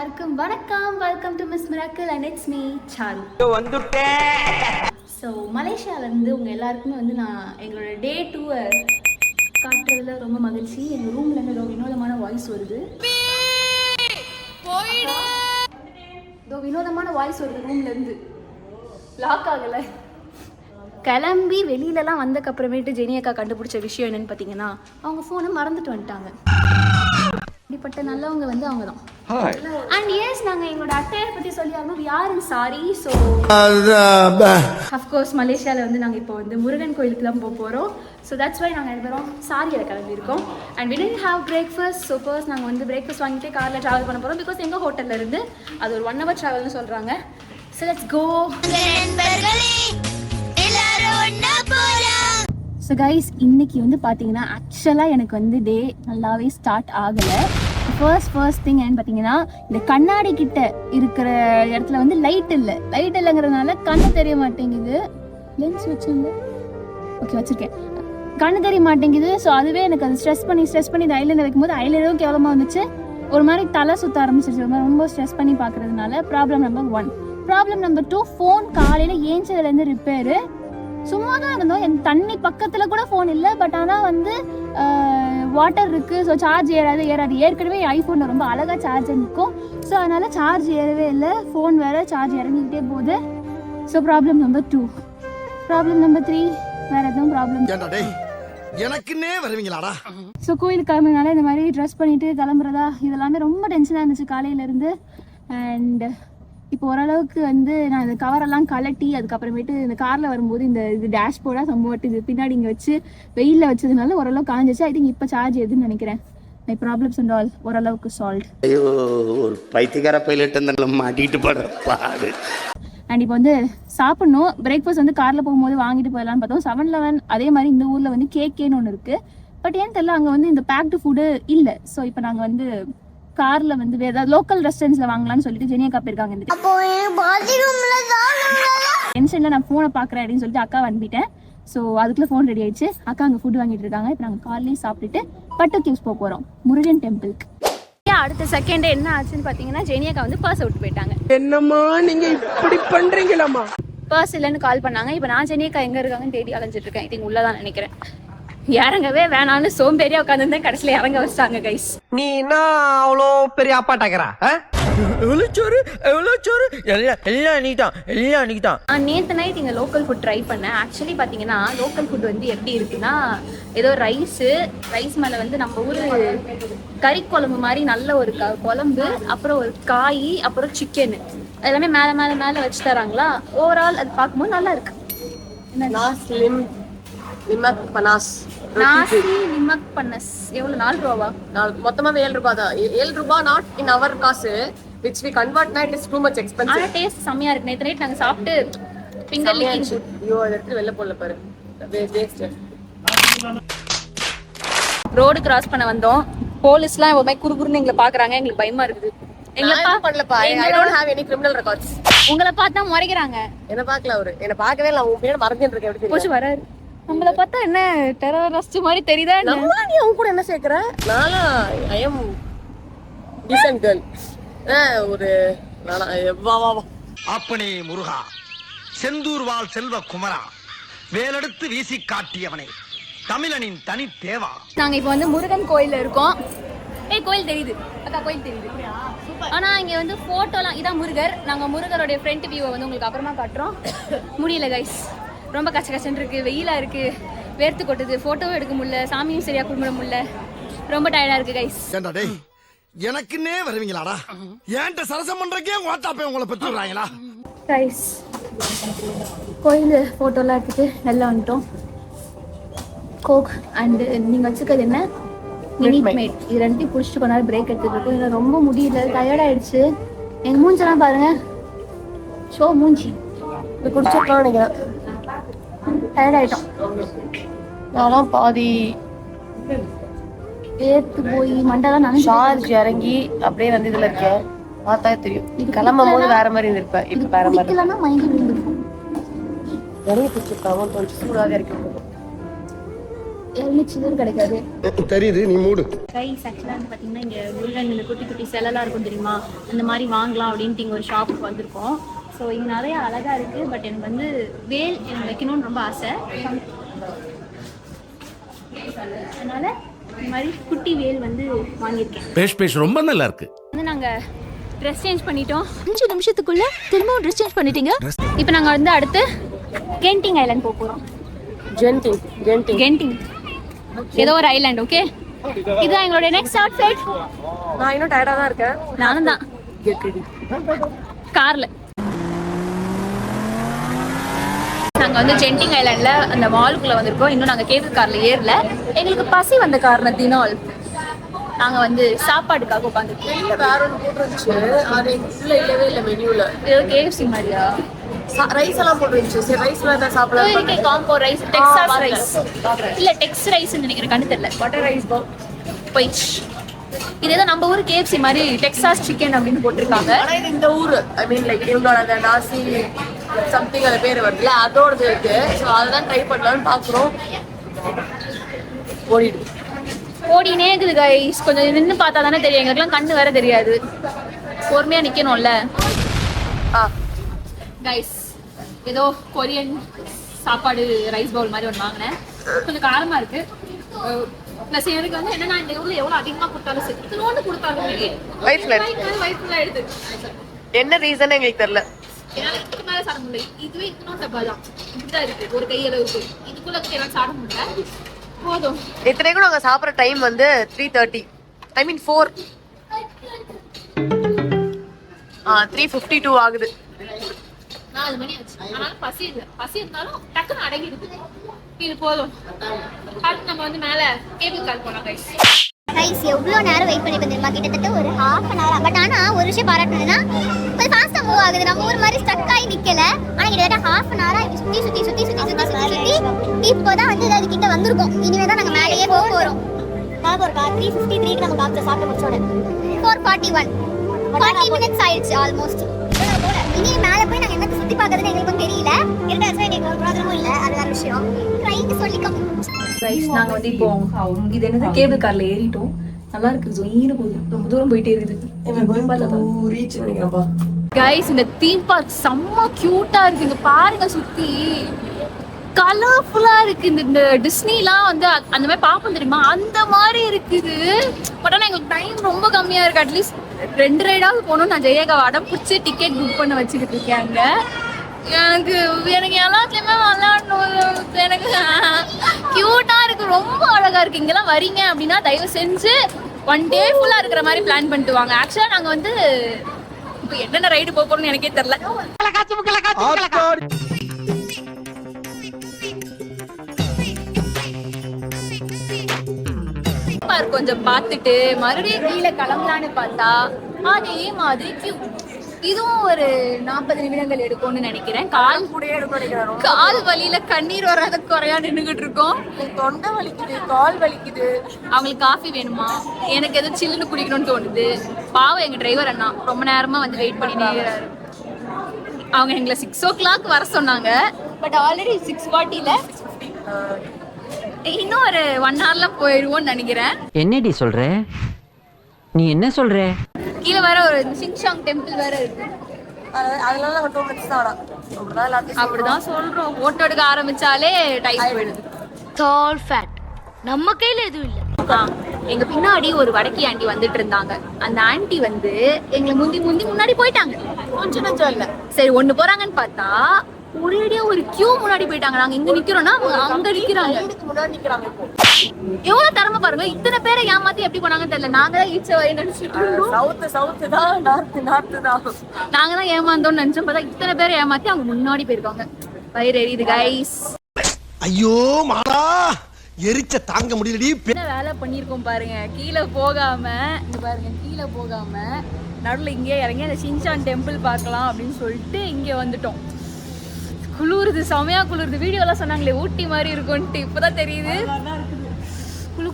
எல்லாருக்கும் வணக்கம். Welcome to Miss Miracle and it's me Charu. So மலேசியாவிலேருந்து உங்கள் எல்லாருக்குமே வந்து நான் எங்களோட டே 2 காட்டுறதுல ரொம்ப மகிழ்ச்சி. எங்கள் ரூம்லேருந்து ஏதோ வினோதமான வாய்ஸ் வருது. ஏதோ வினோதமான வாய்ஸ் வருது ரூம்லேருந்து. லாக் ஆகலை. கிளம்பி வெளியிலலாம் வந்தக்கப்புறமேட்டு ஜெனி அக்கா கண்டுபிடிச்ச விஷயம் என்னென்னு பார்த்தீங்கன்னா, அவங்க ஃபோனை மறந்துட்டு வந்துட்டாங்க. இப்படிப்பட்ட நல்லவங்க வந்து அவங்க தான். அண்ட் எஸ், நாங்கள் எங்களோட அட்டையை பற்றி சொல்லி ஆகணும். யாரும் சாரி. ஸோ அஃப்கோர்ஸ் மலேசியாவில் வந்து நாங்கள் இப்போ வந்து முருகன் கோயிலுக்குலாம் போக போகிறோம். ஸோ தட்ஸ் வை நாங்கள் எல்லாரும் சாரியில் கிளம்பியிருக்கோம். And we didn't have breakfast. So first நாங்கள் வந்து பிரேக்ஃபாஸ்ட் வாங்கிட்டு காரில் ட்ராவல் பண்ண போகிறோம். பிகாஸ் எங்கள் ஹோட்டலில் இருந்து அது ஒரு 1 hour ட்ராவல்னு சொல்கிறாங்க. So let's go. So guys, இன்னைக்கு வந்து பார்த்தீங்கன்னா ஆக்சுவலாக எனக்கு வந்து டே நல்லாவே ஸ்டார்ட் ஆகலை. ஃபர்ஸ்ட் திங் என்னன்னு பார்த்தீங்கன்னா, இந்த கண்ணாடி கிட்ட இருக்கிற இடத்துல வந்து லைட் இல்லைங்கிறதுனால கண்ணு தெரிய மாட்டேங்குது. லென்ஸ் வச்சுங்க, ஓகே வச்சுருக்கேன், கண்ணு தெரிய மாட்டேங்குது. ஸோ அதுவே எனக்கு அது ஸ்ட்ரெஸ் பண்ணி இந்த ஐலைனர் வைக்கும்போது ஐலைனரும் கேவலமாக வந்துச்சு. ஒரு மாதிரி தலை சுற்ற ஆரம்பிச்சிருச்சு. ரொம்ப ஸ்ட்ரெஸ் பண்ணி பார்க்குறதுனால problem number 1. Problem number 2, phone காலையில் ஏஞ்சதுலேருந்து ரிப்பேரு. சும்மா தான் இருந்தோம். என் தண்ணி பக்கத்தில் கூட ஃபோன் இல்லை. பட் ஆனால் வந்து வாட்டர் இருக்குது. ஸோ சார்ஜ் ஏறாது. ஏற்கனவே ஐஃபோனில் ரொம்ப அழகாக சார்ஜர் நிற்கும். ஸோ அதனால் சார்ஜ் ஏறவே இல்லை. ஃபோன் வேறு சார்ஜ் இறங்கிக்கிட்டே போகுது. So problem number 2. Problem number 3, வேறு எதுவும் ப்ராப்ளம் எனக்குன்னே வருவீங்களாடா. ஸோ கோயிலுக்கு கிளம்புனால இந்த மாதிரி ட்ரெஸ் பண்ணிட்டு கிளம்புறதா இதெல்லாமே ரொம்ப டென்ஷனாக இருந்துச்சு காலையிலேருந்து. அண்ட் இப்போ ஓரளவுக்கு வந்து நான் இந்த கவரெல்லாம் கலட்டி அதுக்கப்புறமேட்டு இந்த காரில் வரும்போது இது டேஷ்போர்டாக சம்பவட்டு இது பின்னாடி இங்கே வச்சு வெயிலில் வச்சதுனால ஓரளவுக்கு காஞ்சிச்சு. ஐ திங்க் இப்போ சார்ஜ் எதுன்னு நினைக்கிறேன். மை ப்ராப்ளம்ஸ் அண்ட் ஆல் ஓரளவுக்கு சால்வ். ஐயோ, ஒரு பைத்தியக்கார பைலட் அந்த மாட்டிட்டு போடுறாரு. அண்ட் இப்போ வந்து சாப்பிட்ணும். பிரேக்ஃபாஸ்ட் வந்து காரில் போகும்போது வாங்கிட்டு போயிடலான்னு பார்த்தோம். 7-Eleven அதே மாதிரி இந்த ஊரில் வந்து கேக்கேன்னு ஒன்று இருக்குது. பட் ஏன்னு தெரியல, அங்கே வந்து இந்த பேக்டு ஃபுட்டு இல்லை. ஸோ இப்போ நாங்கள் வந்து காரில் வந்து வேறு ஏதாவது லோக்கல் ரெஸ்டாரண்ட்ஸில் வாங்கலாம்னு சொல்லிட்டு ஜெனி அக்கா போயிருக்காங்க. இந்த டென்ஷனில் நான் ஃபோனை பார்க்குறேன் அப்படின்னு சொல்லிட்டு அக்கா வந்துட்டேன். ஸோ அதுக்குள்ளே ஃபோன் ரெடி ஆயிடுச்சு. அக்கா அங்கே ஃபுட் வாங்கிட்டு இருக்காங்க. இப்போ நாங்கள் காலையிலேயே சாப்பிட்டுட்டு பட்டு கேவ்ஸ் போக போகிறோம், முருகன் டெம்பிளுக்கு. அடுத்த செகண்ட் என்ன ஆச்சுன்னு பார்த்தீங்கன்னா, ஜெனி அக்கா வந்து பர்ஸ் விட்டு போயிட்டாங்க. என்னம்மா நீங்க இப்படி பண்றீங்களாம்மா? பர்ஸ் இல்லைன்னு கால் பண்ணாங்க. இப்போ நான் ஜெனி அக்கா எங்கே இருக்காங்கன்னு தேடி அலைஞ்சிட்டு இருக்கேன். இது உள்ளதான் நினைக்கிறேன். இறங்கவே வேணான்னு சோம்பேறியா உட்காந்துருந்தேன். கடைசியில் இறங்க வச்சிட்டாங்க கைஸ். நீ என்ன அவ்வளோ பெரிய அப்பாட்டாக்கிறா? நேற்று நைட் இங்கே லோக்கல் ஃபுட் ட்ரை பண்ணேன். ஆக்சுவலி பார்த்தீங்கன்னா லோக்கல் ஃபுட் வந்து எப்படி இருக்குன்னா, ஏதோ ரைஸ் மேலே வந்து நம்ம ஊர் கறி குழம்பு மாதிரி நல்ல ஒரு குழம்பு, அப்புறம் ஒரு காய், அப்புறம் சிக்கன் எல்லாமே மேலே வச்சு தராங்களா. ஓவரால் அது பார்க்கும்போது நல்லா இருக்கு. நாசி நிமக் பனஸ் எவ்வளவு? 4 ரூபாவா? மொத்தமாவே 7 ரூபாய் தான். 7 ரூபாய் நாட் இன் அவர் காசு, which we convert now, it is too much expensive. ஆனா டேஸ்ட் செமையா இருக்கு. நேத்து நைட் நாங்க சாப்பிட்டு ஃபிங்கர் லிக்கிங் ஃபுட். ஐயோ, அதை எடுத்து வெளில போடல பாரு, வேஸ்ட். ரோடு கிராஸ் பண்ண வந்தோம். போலீஸ்லாம் ஒரு மாதிரி குறுகுறுன்னு எங்களை பாக்குறாங்க. எங்களுக்கு பயமா இருக்குது. எங்களை பண்ணலப்பா. I don't have any criminal records. உங்களை பார்த்தா முறைக்கிறாங்க. என்ன பார்க்கல அவரு, என்ன பார்க்கவே இல்ல. உன் பேர் மறந்துட்டு இருக்கேன். எப்படி போச்சு வராரு. நம்மள பார்த்தா என்ன டெரரிஸ்ட் மாதிரி தெரியுதா? நம்ம நீ அவங்க கூட என்ன சேர்க்கற? நானா I am decent girl. ஒரு நானா வா அப்பனே முருகா, செந்தூர் வாழ் செல்வ குமரா, வேலெடுத்து வீசி காட்டியவனே, தமிழனின் தனி தேவா. நாங்க இப்போ வந்து முருகன் கோயில்ல இருக்கோம். கோயில் தெரியுது அக்கா, கோயில் தெரியுது. ஆனா இங்க வந்து போட்டோலாம் இதான் முருகர். நாங்க முருகருடைய ஃப்ரண்ட் வியூவை வந்து உங்களுக்கு அப்புறமா காட்டுறோம். முடியல கைஸ், ரொம்ப கஷ்டம் இருக்கு. வெயிலா இருக்கு, வேர்த்து கொட்டுது, போட்டோவும் எடுக்க முடியல, சாமியும் சரியா கும்பிட முடியல. ரொம்ப டயர்டா இருக்கு கைஸ். எனக்குன்னே வருவீங்களாடா? ஏன்ட்ட சரசம் பண்றக்கே வாட்டாப்பே உங்களை பெற்றுறாங்களா கைஸ்? கோயில் போட்டோலாம் எடுத்துட்டு நல்லா வந்துட்டோம். கோக் அண்ட் நீங்க வச்சுக்கிறது என்ன? Minute maid. இது ரெண்டையும் பிடிச்சிட்டு கொஞ்ச நேரம் பிரேக் எடுத்துட்டு இருக்கோம். இல்லை ரொம்ப முடியல, டயர்டாயிடுச்சு. எங்க மூஞ்செல்லாம் பாருங்க, ஷோ மூஞ்சி. இது குடிச்சிருக்கலாம் நினைக்கிறேன். டயர்ட் ஆயிட்டோம். நான்லாம் பாதி ஏத்து போய் மண்டெல்லாம் நான் சார்ஜ் இறங்கி அப்படியே வந்து இதுல இருக்கேன். பார்த்தா தெரியும். கிளம்பும் போது வேற மாதிரி இருந்திருப்பேன். இப்ப வேற மாதிரி இல்லைன்னா மயங்கி விழுந்துருக்கும். நிறைய பிடிச்சிருக்காங்க. கொஞ்சம் சூடாக இறக்கி விட்டுருக்கோம். சில்லர் கிடைக்காது. தெரியுது, நீ மூடு. ரைஸ் ஆக்சுவலாக வந்து பார்த்தீங்கன்னா இங்கே முருகன் இந்த குட்டி குட்டி செலலாம் இருக்கும் தெரியுமா, அந்த மாதிரி வாங்கலாம் அப்படின்ட்டு இங்கே ஒரு ஷாப்புக்கு வந்திருக்கோம். ஸோ இங்கே நிறைய அழகாக இருக்குது. பட் எனக்கு வந்து வேல் எனக்கு வைக்கணும்னு ரொம்ப ஆசை. அதனால் இந்த மாதிரி குட்டி வேல் வந்து வாங்கியிருக்கேன். பேஷ் ரொம்ப நல்லா இருக்கு. வந்து நாங்கள் ட்ரெஸ் சேஞ்ச் பண்ணிட்டோம். 5 நிமிஷத்துக்குள்ள திரும்பவும் ட்ரெஸ் சேஞ்ச் பண்ணிட்டீங்க. இப்போ நாங்கள் வந்து அடுத்து கென்டிங் ஐலாண்ட் போக போகிறோம். கென்டிங் ஏதோ ஒரு ஐலாண்ட். ஓகே, இதுதான் எங்களுடைய நெக்ஸ்ட் அவுட்ஃபிட். நான் இன்னும் டயர்டா தான் இருக்கேன். நானும் தான். கார்ல நாங்க வந்து ஜென்டிங் ஐலாண்ட்ல அந்த மாலுக்குள்ள வந்திருக்கோம். இன்னும் நாங்க கேபிள் கார்ல ஏறல. எங்களுக்கு பசி வந்த காரணத்தினால் நாங்க வந்து சாப்பாடுக்காக உட்காந்துருக்கோம். வேற ஒன்று போட்டுருந்துச்சு, அது உள்ள இல்லவே இல்லை மெனுல. ஏதோ கேஎஃப்சி மாதிரியா? ரைஸ் எல்லாம் போட்டுருந்துச்சு. சரி, ரைஸ்ல தான் சாப்பிடலாம். காம்போ ரைஸ், டெக்சாஸ் ரைஸ் இல்ல டெக்ஸ் ரைஸ் நினைக்கிறேன், கண்ணு தெரியல. பட்டர் ரைஸ் போயிடுச்சு. இதேதான் நம்ம ஊர் கேஎஃப்சி மாதிரி டெக்சாஸ் சிக்கன் அப்படின்னு போட்டிருக்காங்க. ஆனா இது இந்த ஊரு, ஐ மீன் லைக் இவங்களோட அந்த நாசி சம்திங் அது பேர் வருதுல, அதோடது இருக்கு. ஸோ அதெல்லாம் ட்ரை பண்ணலாம்னு பாக்குறோம். ஓடினே இருக்குது கைஸ். கொஞ்சம் நின்று பார்த்தா தானே தெரியும். எங்களுக்குலாம் கண்ணு வேற தெரியாது. பொறுமையா நிக்கணும்ல கைஸ். ஏதோ கொரியன் சாப்பாடு ரைஸ் பவுல் மாதிரி ஒன்று வாங்கினேன். கொஞ்சம் காரமா இருக்கு. ப்ளஸ் எனக்கு வந்து என்னன்னா இந்த ஊர்ல எவ்வளவு அதிகமா கொடுத்தாலும் சரி, இத்தனோண்டு கொடுத்தாலும் வயிற்றுல எடுத்து என்ன ரீசன் எங்களுக்கு தெரியல. என்னால இதுக்கு மேல சாப்பிட முடியல. இதுவே இத்தனோண்டு டப்பா தான், இப்படிதான் இருக்கு ஒரு கையளவுக்கு. இதுக்குள்ள எல்லாம் சாப்பிட முடியல. போதும். இத்தனைக்கும் நாங்க சாப்பிட்ற டைம் வந்து 3:30, ஐ மீன் 3:52 ஆகுது. 4 மணி ஆச்சு. ஆனாலும் பசி இல்லை. பசி இருந்தாலும் டக்குன்னு அடங்கிடுது. இது போதும். அடுத்து நம்ம வந்து மேல கேபிள் கார் போலாம் கைஸ். ரைஸ் எவ்வளோ நேரம் வெயிட் பண்ணி தெரியுமா? கிட்டத்தட்ட ஒரு ½ அன் ஹவர். பட் ஆனால் ஒரு விஷயம் பாராட்டணும்னா கொஞ்சம் ஃபாஸ்ட்டாக மூவ் ஆகுது. நம்ம ஊர் மாதிரி ஸ்டக் ஆகி நிற்கல. ஆனால் கிட்டத்தட்ட ½ அன் ஹவராக இப்படி சுற்றி இப்போ தான் வந்து ஏதாவது கிட்ட வந்திருக்கோம். இனிமேல் தான் நாங்கள் மேலேயே போக போகிறோம். நாங்கள் ஒரு 3:53க்கு நம்ம டாக்டர் சாப்பிட்டு முடிச்சோட 4:41 40 மினிட்ஸ் ஆயிடுச்சு ஆல்மோஸ்ட். இனி மேலே போய் நாங்கள் என்ன சுற்றி பார்க்கறதுன்னு எங்களுக்கும் தெரியல. இருந்தாச்சும் எங்களுக்கு ஒரு ப்ராப்ளமும் இல்லை. அது வேறு விஷயம். ட்ரைக்கு சொல்லிக்கோம் கைஸ். நாங்க வந்து இப்போ இது என்னது கேபிள் கார்ல ஏறிட்டோம். நல்லா இருக்கு. ஜொயின்னு போகுது. ரொம்ப தூரம் போயிட்டே இருக்குது. கைஸ், இந்த தீம் பார்க் செம்ம கியூட்டா இருக்கு. இங்க பாருங்க, சுத்தி கலர்ஃபுல்லா இருக்கு. இந்த டிஸ்னிலாம் வந்து அந்த மாதிரி பார்ப்போம் தெரியுமா, அந்த மாதிரி இருக்குது. பட் ஆனால் எங்களுக்கு டைம் ரொம்ப கம்மியா இருக்கு. அட்லீஸ்ட் 2 ரைடாவது போகணும். நான் ஜெயகா அடம் பிடிச்சி டிக்கெட் புக் பண்ண வச்சுக்கிட்டு இருக்கேன். எனக்கு எல்லாத்துலயுமே விளையாடணும். எனக்கு கியூட்டா இருக்கு, ரொம்ப அழகா இருக்கு. இங்கெல்லாம் வரீங்க அப்படின்னா தயவு செஞ்சு 1 டே ஃபுல்லா இருக்கிற மாதிரி பிளான் பண்ணிட்டு வாங்க. ஆக்சுவலா நாங்க வந்து இப்போ என்னென்ன ரைடு போக போறோம்னு எனக்கே தெரியல. கொஞ்சம் பார்த்துட்டு மறுபடியும் கீழே கிளம்பலான்னு பார்த்தா அதே மாதிரி கியூ. இதுவும் ஒரு 40 நிமிடங்கள் எடுக்கும்னு நினைக்கிறேன். கால் வலியில கண்ணீர் வராத குறையா நின்றுகிட்டு இருக்கோம். தொண்டை வலிக்குது, கால் வலிக்குது. அவங்களுக்கு காஃபி வேணுமா, எனக்கு எதுவும் சில்லுன்னு குடிக்கணும்னு தோணுது. பாவம் எங்க டிரைவர் அண்ணா ரொம்ப நேரமா வந்து வெயிட் பண்ணிட்டே இருக்காரு. அவங்க எங்களை 6 o'clock வர சொன்னாங்க. பட் ஆல்ரெடி 6:40ல இன்னும் ஒரு 1 hourல போயிடுவோம்னு நினைக்கிறேன். என்னடி சொல்ற நீ? என்ன சொல்ற? கீழே வேற ஒரு சிங்சாங் டெம்பிள் வேற இருக்கு. அதனால நாங்க 2 minutes தான். அப்படிதான் சொல்றோம். போட்டோ எடுக்க ஆரம்பிச்சாலே டைம் போயிடுது. டால் ஃபேட் நம்ம கையில எதுவும் இல்ல. எங்க பின்னாடி ஒரு வடக்கி ஆண்டி வந்துட்டு இருந்தாங்க. அந்த ஆண்டி வந்து எங்களை முன்னாடி போயிட்டாங்க. கொஞ்சம் நஞ்சம் இல்ல. சரி, ஒண்ணு போறாங்கன்னு பார்த்தா ஒரேடியா ஒரு கியூ முன்னாடி போயிட்டாங்க. நாங்க இங்க நிக்கிறோம்னா அங்க நிக்கிறாங்க. முன்னாடி நிக்கிறாங்க. எவ்வளவு திறமை பாருங்க. இத்தனை பேரை ஏமாத்தி எப்படி போனாங்கன்னு தெரியல. நாங்க தான் ஈச்ச வரை நினைச்சிட்டு இருந்தோம். சவுத் தான், நார்த் தான். நாங்க தான் ஏமாந்தோம்னு நினைச்சோம். பார்த்தா இத்தனை பேரை ஏமாத்தி அவங்க முன்னாடி போயிருக்காங்க. வயிறு எரியுது கைஸ். ஐயோ மாடா, எரிச்ச தாங்க முடியலடி. என்ன வேலை பண்ணிருக்கோம் பாருங்க. கீழே போகாம இங்க பாருங்க, கீழே போகாம நடுவில் இங்கே இறங்கி அந்த ஷின்சான் டெம்பிள் பார்க்கலாம் அப்படின்னு சொல்லிட்டு இங்கே வந்துட்டோம். குளிருது, செமையா குளிருது. வீடியோலாம் சொன்னாங்களே ஊட்டி மாதிரி இருக்கும்ட்டு, இப்போதான் தெரியுது.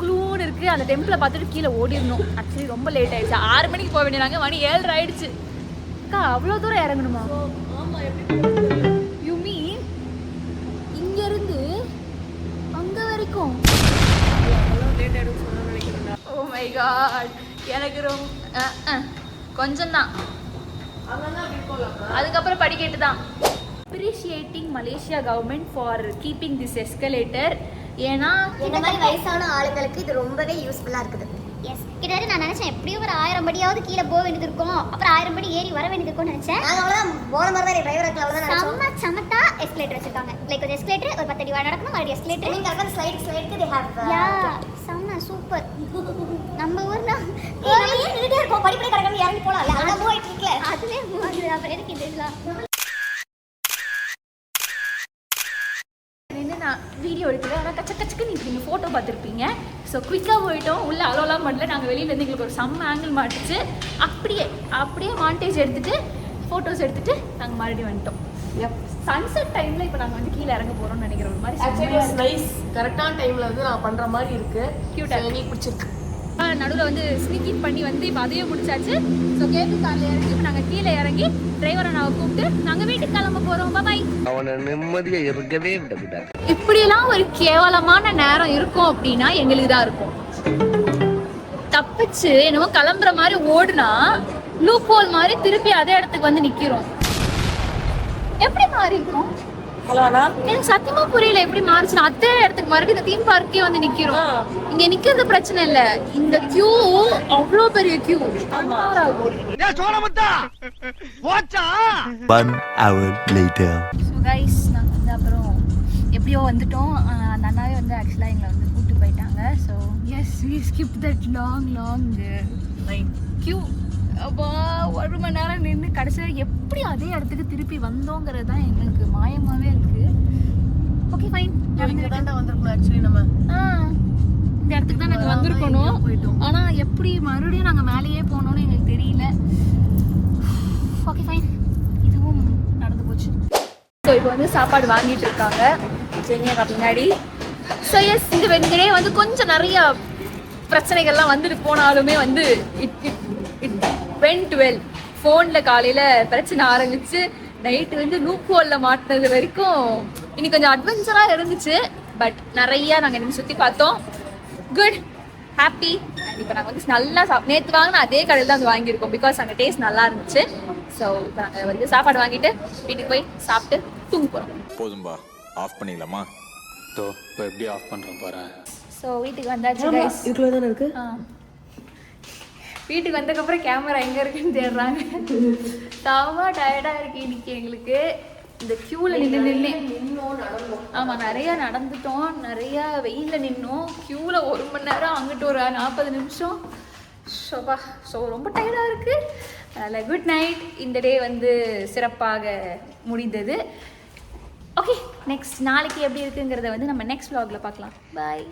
குளுன்னு இருக்கு. அந்த டெம்பிளை பார்த்துட்டு கீழே ஓடிடணும். ஆக்சுவலி ரொம்ப லேட் ஆயிடுச்சு. 6 மணிக்கு போக வேண்டியதாங்க. மணி 7:30 ஆயிடுச்சு. அக்கா அவ்வளோ தூரம் இறங்கணுமா? யூ மீன் இங்க இருந்து அங்க வரைக்கும் எடுக்க சொன்னு நினைக்கிறேன்டா. ஓ மை காட், எனக்கு ரொம்ப கொஞ்சம் தான், அங்கதான் அப்படி போகலாம். அதுக்கப்புறம் படிக்கட்டு தான். Appreciating Malaysia government for keeping this escalator. ஏன்னா இந்த மாதிரி வயசான ஆளுங்களுக்கு இது ரொம்பவே யூஸ்ஃபுல்லா இருக்குது. எஸ், கிட்டத்தட்ட நான் நினைச்சேன் எப்படியும் ஒரு 1000 படியாவது கீழே போக வேண்டியது இருக்கும், அப்புறம் 1000 படி ஏறி வர வேண்டியது இருக்கும்னு நினைச்சேன். நாங்க அவ்வளவுதான் போன மாதிரி தான் டிரைவர் அவ்வளவுதான் சமத்தா எஸ்கலேட்டர் வச்சிருக்காங்க. லைக் ஒரு எஸ்கலேட்டர் ஒரு 10 அடி நடக்கணும், மறுபடியும் எஸ்கலேட்டர் நீங்க அங்க ஸ்லைடுக்கு they have யா செம்ம சூப்பர். நம்ம ஊர்னா ஏன் நின்னுட்டே இருக்கோம், படிப்படி கடக்கணும் இறங்கி போலாம். அங்க போயிட்டு இருக்கல அதுவே மூணு அப்புறம் எதுக்கு இதெல்லாம் நான் வீடியோ எடுக்கல. ஆனால் கச்சக்கச்சுக்கு நீங்கள் ஃபோட்டோ பார்த்துருப்பீங்க. ஸோ குயிக்காக போயிட்டோம், உள்ளே அலோலாம் பண்ணல. நாங்கள் வெளியிலேருந்து எங்களுக்கு ஒரு செம்ம ஆங்கிள் மாட்டுச்சு. அப்படியே மாண்டேஜ் எடுத்துகிட்டு ஃபோட்டோஸ் எடுத்துகிட்டு நாங்கள் மறுபடியும் வந்துட்டோம். சன்செட் டைமில் இப்போ நாங்கள் வந்து கீழே இறங்க போகிறோம்னு நினைக்கிறோம். ஒரு மாதிரி நைஸ், கரெக்டான டைமில் வந்து நான் பண்ணுற மாதிரி இருக்கு. க்யூட்டாக நீ பிடிச்சிருக்கு. நடுவில் வந்து ஸ்னீக்கிங் பண்ணி வந்து இப்போ அதையும் முடிச்சாச்சு. ஸோ கேபிள் காரில் இறங்கி இப்போ நாங்கள் கீழே இறங்கி டிரைவரை நாங்கள் கூப்பிட்டு நாங்கள் வீட்டுக்கு கிளம்ப போகிறோம். பாய். அவனை நிம்மதியா இருக்கவே விடக்கூடாது. இப்படியெல்லாம் ஒரு கேவலமான நேரம் இருக்கும் அப்படின்னா எங்களுக்கு தான் இருக்கும். தப்பிச்சு என்னமோ கிளம்புற மாதிரி ஓடுனா லூப் ஹோல் மாதிரி திருப்பி அதே இடத்துக்கு வந்து நிக்கிறோம். எப்படி மாறி இருக்கும் எனக்கு சத்தியமா புரியல. எப்படி மாறிச்சுன்னா அதே இடத்துக்கு மறுபடியும் இந்த தீம் பார்க்கே வந்து நிக்கிறோம். இங்க நிக்கிறது பிரச்சனை இல்ல, இந்த கியூ அவ்வளோ பெரிய queue. 1 hour later. So guys, நாங்கள் வந்து அப்புறம் எப்படியோ வந்துட்டோம். அந்த அண்ணாவே வந்து ஆக்சுவலாக எங்களை வந்து கூப்பிட்டு போயிட்டாங்க. So yes, we skip that long line queue. அப்பா 1 மணி நேரம் நின்று கடைசியில் எப்படி அதே இடத்துக்கு திருப்பி வந்தோங்கிறது தான் எங்களுக்கு மாயமாகவே இருக்குது. ஓகே ஃபைன், தாண்டா வந்திருக்கணும். ஆக்சுவலி நம்ம இந்த இடத்துக்கு தான் நாங்கள் வந்திருக்கணும். ஆனால் எப்படி மறுபடியும் நாங்கள் மேலேயே போனோம்னு எங்களுக்கு தெரியல. ஓகே ஃபைன், இதுவும் நடந்து போச்சு. ஸோ இப்போ வந்து சாப்பாடு வாங்கிட்டு இருக்காங்க ஜெனியா பின்னாடி. ஸோ எஸ், இந்த டே வந்து கொஞ்சம் நிறைய பிரச்சனைகள்லாம் வந்துட்டு போனாலுமே வந்து இட் வென்ட் வெல். ஃபோனில் காலையில் பிரச்சனை ஆரம்பிச்சு நைட்டு வந்து லூப் ஹோலில் மாட்டினது வரைக்கும் இன்னைக்கு கொஞ்சம் அட்வென்ச்சராக இருந்துச்சு. பட் நிறையா நாங்கள் இன்னைக்கு சுற்றி பார்த்தோம். Good, happy. அண்ட் இப்போ நாங்கள் வந்து நல்லா நேற்று வாங்கினா அதே கடையில் தான் வந்து வாங்கியிருக்கோம். பிகாஸ் அங்கே டேஸ்ட் நல்லா இருந்துச்சு. ஸோ இப்போ நாங்கள் வந்து சாப்பாடு வாங்கிட்டு வீட்டுக்கு போய் சாப்பிட்டு தூங்க போகிறோம். போதும்பா, ஆஃப் பண்ணிடலாமா? இப்போ எப்படி ஆஃப் பண்ணுறோம் பாரு. ஸோ வீட்டுக்கு வந்தாச்சு கைஸ். இதுக்குள்ள தானே இருக்கு. வீட்டுக்கு வந்ததுக்கப்புறம் கேமரா எங்கே இருக்குன்னு தேடுறாங்க. தவா டயர்டாக இருக்கு இன்னைக்கு எங்களுக்கு. இந்த க்யூவில் நின்று ஆமாம், நிறையா நடந்துட்டோம், நிறையா வெயிலில் நின்னோம் க்யூவில் 1 மணி நேரம், அங்கிட்டு ஒரு 40 நிமிஷம். ஷோபா, ஸோ ரொம்ப டயர்டாக இருக்குது. அதில் குட் நைட். இந்த டே வந்து சிறப்பாக முடிந்தது. ஓகே, நெக்ஸ்ட் நாளைக்கு எப்படி இருக்குங்கிறத வந்து நம்ம நெக்ஸ்ட் vlogல பார்க்கலாம். பாய்.